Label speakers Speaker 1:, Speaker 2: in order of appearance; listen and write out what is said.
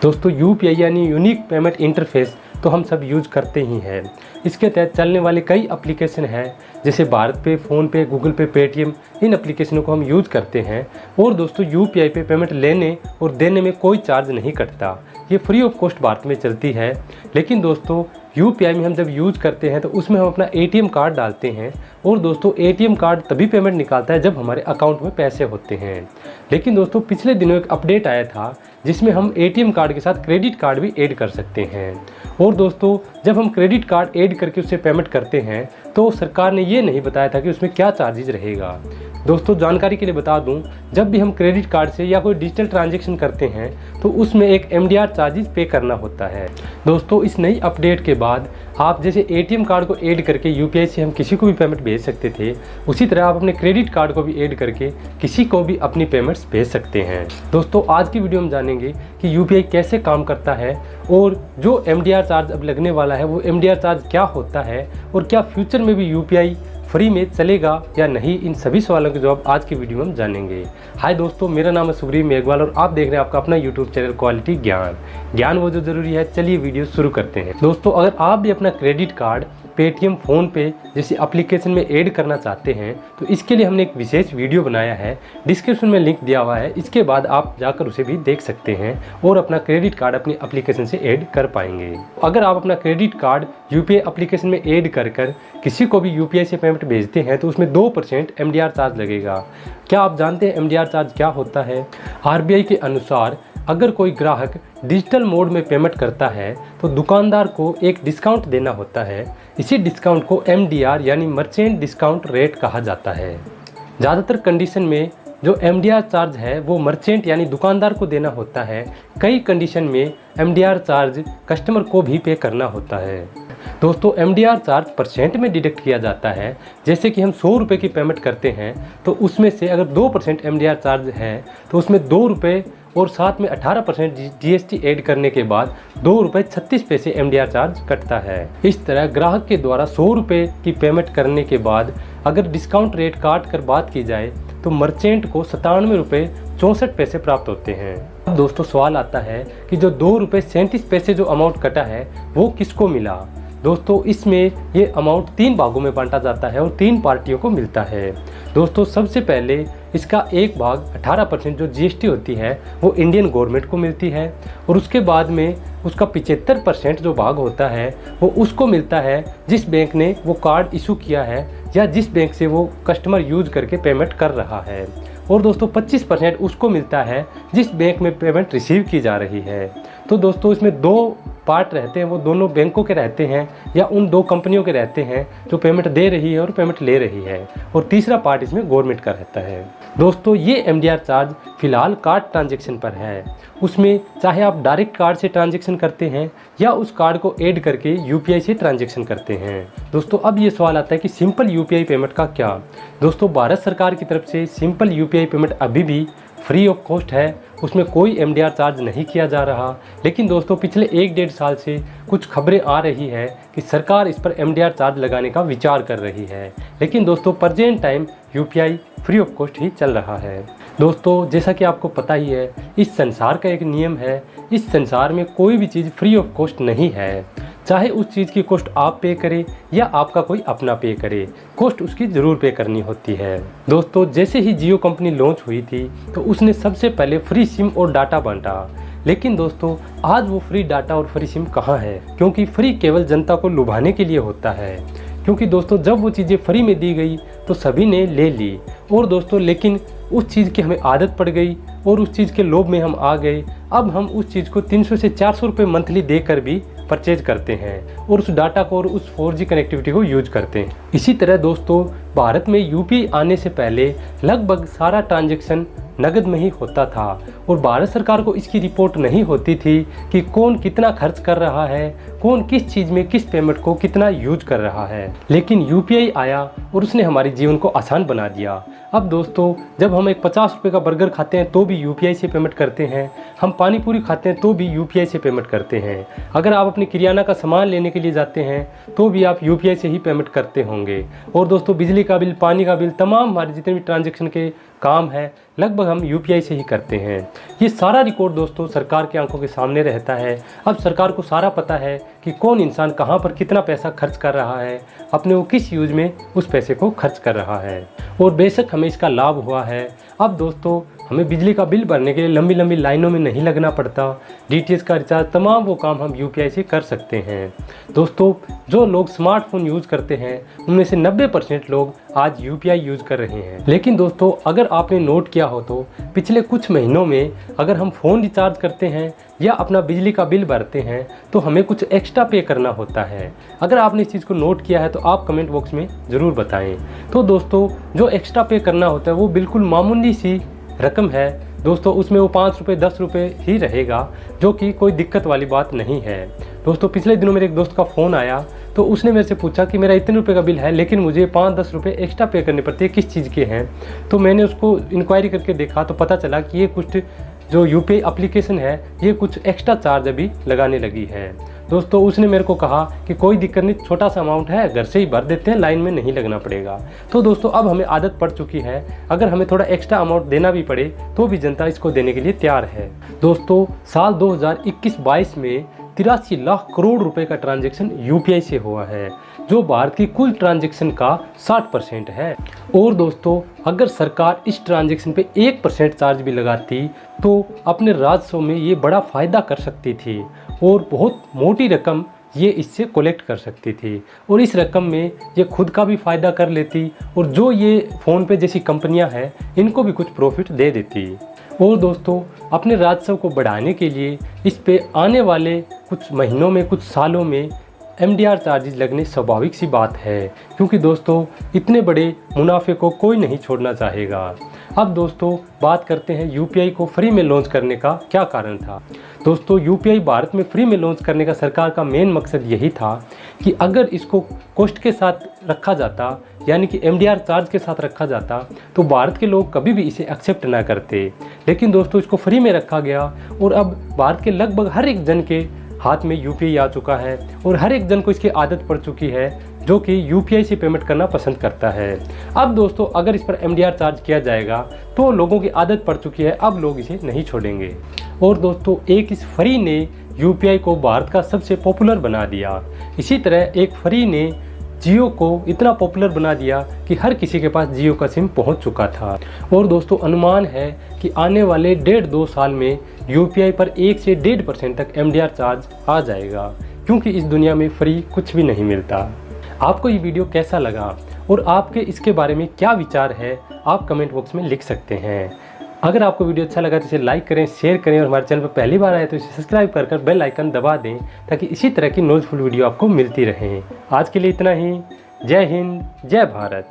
Speaker 1: दोस्तों यूपीआई यानी unique payment interface तो हम सब यूज करते ही हैं। इसके तहत चलने वाले कई एप्लीकेशन हैं जैसे भारत पे, फ़ोन पे, गूगल पे, पेटीएम। इन एप्लीकेशनों को हम यूज करते हैं। और दोस्तों यूपीआई पे पेमेंट लेने और देने में कोई चार्ज नहीं कटता, ये फ्री ऑफ कॉस्ट भारत में चलती है। लेकिन दोस्तों यूपीआई में हम जब यूज करते हैं तो उसमें हम अपना एटीएम कार्ड डालते हैं और दोस्तों एटीएम कार्ड तभी पेमेंट निकालता है जब हमारे अकाउंट में पैसे होते हैं। लेकिन दोस्तों पिछले दिनों एक अपडेट आया था जिसमें हम एटीएम कार्ड के साथ क्रेडिट कार्ड भी ऐड कर सकते हैं। और दोस्तों जब हम क्रेडिट कार्ड ऐड करके उससे पेमेंट करते हैं तो सरकार ने ये नहीं बताया था कि उसमें क्या चार्जेज रहेगा। दोस्तों जानकारी के लिए बता दूं, जब भी हम क्रेडिट कार्ड से या कोई डिजिटल ट्रांजैक्शन करते हैं तो उसमें एक एमडीआर चार्जेस पे करना होता है। दोस्तों इस नई अपडेट के बाद आप जैसे एटीएम कार्ड को ऐड करके यूपीआई से हम किसी को भी पेमेंट भेज सकते थे, उसी तरह आप अपने क्रेडिट कार्ड को भी ऐड करके किसी को भी अपनी पेमेंट्स भेज सकते हैं। दोस्तों आज की वीडियो में जानेंगे कि यूपीआई कैसे काम करता है और जो एमडीआर चार्ज अब लगने वाला है वो एमडीआर चार्ज क्या होता है और क्या फ्यूचर में भी यूपीआई फ्री में चलेगा या नहीं। इन सभी सवालों के जवाब आज की वीडियो में हम जानेंगे। हाय दोस्तों, मेरा नाम है सुग्रीव मेघवाल और आप देख रहे हैं आपका अपना यूट्यूब चैनल क्वालिटी ज्ञान वो जो जरूरी है। चलिए वीडियो शुरू करते हैं। दोस्तों अगर आप भी अपना क्रेडिट कार्ड पेटीएम, फ़ोन पे जैसी एप्लीकेशन में ऐड करना चाहते हैं तो इसके लिए हमने एक विशेष वीडियो बनाया है, डिस्क्रिप्शन में लिंक दिया हुआ है। इसके बाद आप जाकर उसे भी देख सकते हैं और अपना क्रेडिट कार्ड अपनी एप्लीकेशन से ऐड कर पाएंगे। अगर आप अपना क्रेडिट कार्ड यूपीआई एप्लीकेशन में ऐड कर किसी को भी यूपीआई से पेमेंट भेजते हैं तो उसमें 2% एमडीआर चार्ज लगेगा। क्या आप जानते हैं एमडीआर चार्ज क्या होता है? आरबीआई के अनुसार अगर कोई ग्राहक डिजिटल मोड में पेमेंट करता है तो दुकानदार को एक डिस्काउंट देना होता है। इसी डिस्काउंट को एमडीआर यानी मर्चेंट डिस्काउंट रेट कहा जाता है। ज़्यादातर कंडीशन में जो एमडीआर चार्ज है वो मर्चेंट यानी दुकानदार को देना होता है। कई कंडीशन में एमडीआर चार्ज कस्टमर को भी पे करना होता है। दोस्तों एमडीआर चार्ज परसेंट में डिडक्ट किया जाता है। जैसे कि हम 100 रुपये की पेमेंट करते हैं तो उसमें से अगर 2% एमडीआर चार्ज है तो उसमें 2 रुपये और साथ में 18% जीएसटी ऐड करने के बाद 2 रुपये 36 पैसे एमडीआर चार्ज कटता है। इस तरह ग्राहक के द्वारा 100 रुपये की पेमेंट करने के बाद अगर डिस्काउंट रेट काट कर बात की जाए तो मर्चेंट को 97 रुपये 64 पैसे प्राप्त होते हैं। अब दोस्तों सवाल आता है कि जो 2 रुपये 37 पैसे जो अमाउंट कटा है वो किसको मिला? दोस्तों इसमें ये अमाउंट 3 भागों में बांटा जाता है और 3 पार्टियों को मिलता है। दोस्तों सबसे पहले इसका एक भाग 18% जो जीएसटी होती है वो इंडियन गवर्नमेंट को मिलती है और उसके बाद में उसका 75% जो भाग होता है वो उसको मिलता है जिस बैंक ने वो कार्ड इशू किया है या जिस बैंक से वो कस्टमर यूज करके पेमेंट कर रहा है। और दोस्तों 25% उसको मिलता है जिस बैंक में पेमेंट रिसीव की जा रही है। तो दोस्तों इसमें 2 पार्ट रहते हैं, वो दोनों बैंकों के रहते हैं या उन 2 कंपनियों के रहते हैं जो पेमेंट दे रही है और पेमेंट ले रही है, और तीसरा पार्ट इसमें गवर्नमेंट का रहता है। दोस्तों ये एमडीआर चार्ज फिलहाल कार्ड ट्रांजैक्शन पर है। उसमें चाहे आप डायरेक्ट कार्ड से ट्रांजैक्शन करते हैं या उस कार्ड को ऐड करके यूपीआई से ट्रांजैक्शन करते हैं। दोस्तों अब ये सवाल आता है कि सिंपल यूपीआई पेमेंट का क्या? दोस्तों भारत सरकार की तरफ से सिंपल यूपीआई पेमेंट अभी भी फ्री ऑफ कॉस्ट है, उसमें कोई एमडीआर चार्ज नहीं किया जा रहा। लेकिन दोस्तों पिछले 1-1.5 साल से कुछ खबरें आ रही है कि सरकार इस पर एमडीआर चार्ज लगाने का विचार कर रही है। लेकिन दोस्तों present time UPI free of cost ही चल रहा है। दोस्तों जैसा कि आपको पता ही है, इस संसार का एक नियम है, इस संसार में कोई भी चीज़ फ्री ऑफ कॉस्ट नहीं है। चाहे उस चीज़ की कॉस्ट आप पे करें या आपका कोई अपना पे करे, कॉस्ट उसकी ज़रूर पे करनी होती है। दोस्तों जैसे ही जियो कंपनी लॉन्च हुई थी तो उसने सबसे पहले फ्री सिम और डाटा बांटा। लेकिन दोस्तों आज वो फ्री डाटा और फ्री सिम कहाँ है? क्योंकि फ्री केवल जनता को लुभाने के लिए होता है। क्योंकि दोस्तों जब वो चीज़ें फ्री में दी गई तो सभी ने ले ली, और दोस्तों लेकिन उस चीज़ की हमें आदत पड़ गई और उस चीज़ के लोभ में हम आ गए। अब हम उस चीज़ को 300 से 400 रुपये मंथली देकर भी परचेज करते हैं और उस डाटा को और उस 4G कनेक्टिविटी को यूज करते हैं। इसी तरह दोस्तों भारत में यूपीआई आने से पहले लगभग सारा ट्रांजैक्शन नगद में ही होता था और भारत सरकार को इसकी रिपोर्ट नहीं होती थी कि कौन कितना खर्च कर रहा है, कौन किस चीज़ में किस पेमेंट को कितना यूज कर रहा है। लेकिन यूपीआई आया और उसने हमारे जीवन को आसान बना दिया। अब दोस्तों जब हम एक 50 रुपये का बर्गर खाते हैं तो भी यूपीआई से पेमेंट करते हैं, हम पानी पूरी खाते हैं तो भी यूपीआई से पेमेंट करते हैं। अगर आप अपनी किराना का सामान लेने के लिए जाते हैं तो भी आप यूपीआई से ही पेमेंट करते होंगे। और दोस्तों बिजली का बिल, पानी का बिल, तमाम हमारे जितने भी ट्रांजैक्शन के काम है लगभग हम यूपीआई से ही करते हैं। ये सारा रिकॉर्ड दोस्तों सरकार की आंखों के सामने रहता है। अब सरकार को सारा पता है कि कौन इंसान कहाँ पर कितना पैसा खर्च कर रहा है, अपने वो किस यूज में उस पैसे को खर्च कर रहा है। और बेशक हमें इसका लाभ हुआ है। अब दोस्तों हमें बिजली का बिल भरने के लिए लंबी लंबी लाइनों में नहीं लगना पड़ता। डीटीएच का रिचार्ज, तमाम वो काम हम यूपीआई से कर सकते हैं। दोस्तों जो लोग स्मार्टफोन यूज़ करते हैं उनमें से 90% लोग आज यूपीआई यूज़ कर रहे हैं। लेकिन दोस्तों अगर आपने नोट किया हो तो पिछले कुछ महीनों में अगर हम फ़ोन रिचार्ज करते हैं या अपना बिजली का बिल भरते हैं तो हमें कुछ एक्स्ट्रा पे करना होता है। अगर आपने इस चीज़ को नोट किया है तो आप कमेंट बॉक्स में ज़रूर बताएं। तो दोस्तों जो एक्स्ट्रा पे करना होता है वो बिल्कुल मामूली सी रकम है दोस्तों, उसमें वो 5 रुपये 10 रुपये ही रहेगा, जो कि कोई दिक्कत वाली बात नहीं है। दोस्तों पिछले दिनों मेरे एक दोस्त का फ़ोन आया तो उसने मेरे से पूछा कि मेरा इतने रुपए का बिल है लेकिन मुझे 5-10 रुपये एक्स्ट्रा पे करने पड़ते हैं, किस चीज़ के हैं। तो मैंने उसको इंक्वायरी करके देखा तो पता चला कि ये कुछ जो यूपीआई एप्लीकेशन है ये कुछ एक्स्ट्रा चार्ज अभी लगाने लगी है। दोस्तों उसने मेरे को कहा कि कोई दिक्कत नहीं, छोटा सा अमाउंट है, घर से ही भर देते हैं, लाइन में नहीं लगना पड़ेगा। तो दोस्तों अब हमें आदत पड़ चुकी है, अगर हमें थोड़ा एक्स्ट्रा अमाउंट देना भी पड़े तो भी जनता इसको देने के लिए तैयार है। दोस्तों साल 2021-22 में 83 लाख करोड़ रुपए का ट्रांजैक्शन यूपीआई से हुआ है, जो भारत की कुल ट्रांजैक्शन का 60% है। और दोस्तों अगर सरकार इस ट्रांजैक्शन पे 1% चार्ज भी लगाती तो अपने राजस्व में ये बड़ा फ़ायदा कर सकती थी और बहुत मोटी रकम ये इससे कलेक्ट कर सकती थी और इस रकम में ये खुद का भी फ़ायदा कर लेती और जो ये फ़ोनपे जैसी कंपनियां हैं इनको भी कुछ प्रॉफिट दे देती। और दोस्तों अपने राजस्व को बढ़ाने के लिए इस पे आने वाले कुछ महीनों में, कुछ सालों में एमडीआर चार्जेस लगने स्वाभाविक सी बात है, क्योंकि दोस्तों इतने बड़े मुनाफे को कोई नहीं छोड़ना चाहेगा। अब दोस्तों बात करते हैं यूपीआई को फ्री में लॉन्च करने का क्या कारण था। दोस्तों यूपीआई भारत में फ्री में लॉन्च करने का सरकार का मेन मकसद यही था कि अगर इसको कॉस्ट के साथ रखा जाता, यानी कि एमडीआर चार्ज के साथ रखा जाता, तो भारत के लोग कभी भी इसे एक्सेप्ट ना करते। लेकिन दोस्तों इसको फ्री में रखा गया और अब भारत के लगभग हर एक जन के हाथ में यूपीआई आ चुका है और हर एक जन को इसकी आदत पड़ चुकी है जो कि यूपीआई से पेमेंट करना पसंद करता है। अब दोस्तों अगर इस पर एमडीआर चार्ज किया जाएगा तो लोगों की आदत पड़ चुकी है, अब लोग इसे नहीं छोड़ेंगे। और दोस्तों एक इस फ्री ने यूपीआई को भारत का सबसे पॉपुलर बना दिया। इसी तरह एक फ्री ने जियो को इतना पॉपुलर बना दिया कि हर किसी के पास जियो का सिम पहुंच चुका था। और दोस्तों अनुमान है कि आने वाले 1.5-2 साल में यूपीआई पर 1 से 1.5% तक एमडीआर चार्ज आ जाएगा, क्योंकि इस दुनिया में फ्री कुछ भी नहीं मिलता। आपको ये वीडियो कैसा लगा और आपके इसके बारे में क्या विचार है आप कमेंट बॉक्स में लिख सकते हैं। अगर आपको वीडियो अच्छा लगा तो इसे लाइक करें, शेयर करें और हमारे चैनल पर पहली बार आए तो इसे सब्सक्राइब कर बेल आइकन दबा दें ताकि इसी तरह की नॉलेजफुल वीडियो आपको मिलती रहें। आज के लिए इतना ही। जय हिंद, जय भारत।